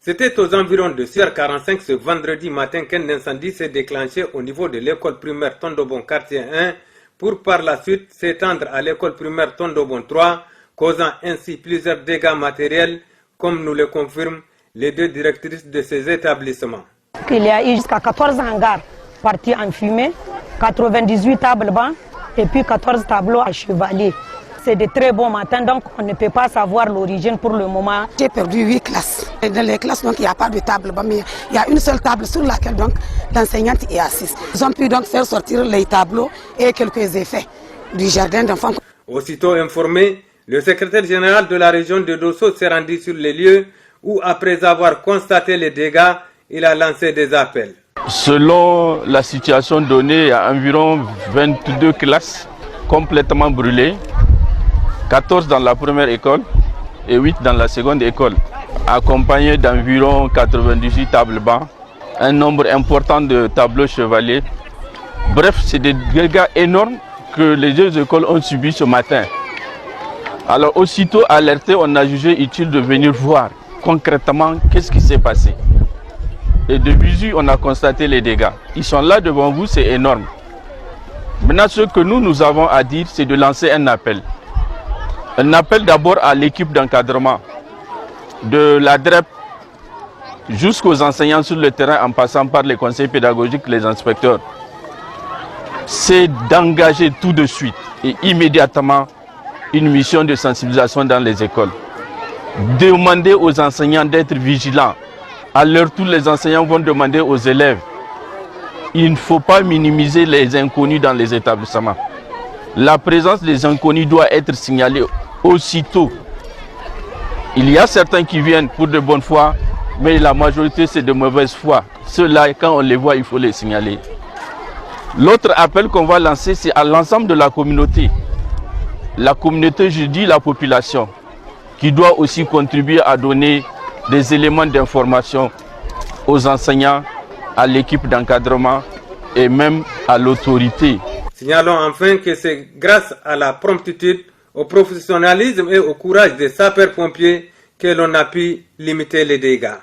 C'était aux environs de 6h45 ce vendredi matin qu'un incendie s'est déclenché au niveau de l'école primaire Tondobon quartier 1 pour par la suite s'étendre à l'école primaire Tondobon 3, causant ainsi plusieurs dégâts matériels, comme nous le confirment les deux directrices de ces établissements. Il y a eu jusqu'à 14 hangars partis en fumée, 98 tables bancs et puis 14 tableaux à chevalier. C'est de très bons matins, donc on ne peut pas savoir l'origine pour le moment. J'ai perdu 8 classes. Et dans les classes, donc, il n'y a pas de table, mais il y a une seule table sur laquelle l'enseignante est assise. Ils ont pu donc faire sortir les tableaux et quelques effets du jardin d'enfants. Aussitôt informé, le secrétaire général de la région de Dosso s'est rendu sur les lieux où, après avoir constaté les dégâts, il a lancé des appels. Selon la situation donnée, il y a environ 22 classes complètement brûlées. 14 dans la première école et 8 dans la seconde école, accompagné d'environ 98 tables bancs, un nombre important de tableaux chevaliers. Bref, c'est des dégâts énormes que les deux écoles ont subis ce matin. Alors aussitôt alerté, on a jugé utile de venir voir concrètement qu'est-ce qui s'est passé. Et de visu, on a constaté les dégâts. Ils sont là devant vous, c'est énorme. Maintenant, ce que nous avons à dire, c'est de lancer un appel. Un appel d'abord à l'équipe d'encadrement, de la DREP jusqu'aux enseignants sur le terrain en passant par les conseils pédagogiques, les inspecteurs. C'est d'engager tout de suite et immédiatement une mission de sensibilisation dans les écoles. Demander aux enseignants d'être vigilants. À l'heure, tous les enseignants vont demander aux élèves. Il ne faut pas minimiser les inconnus dans les établissements. La présence des inconnus doit être signalée aussitôt. Il y a certains qui viennent pour de bonne foi, mais la majorité c'est de mauvaise foi. Ceux-là, quand on les voit, il faut les signaler. L'autre appel qu'on va lancer, c'est à l'ensemble de la communauté. La communauté, je dis la population, qui doit aussi contribuer à donner des éléments d'information aux enseignants, à l'équipe d'encadrement et même à l'autorité. Signalons enfin que c'est grâce à la promptitude, au professionnalisme et au courage des sapeurs-pompiers que l'on a pu limiter les dégâts.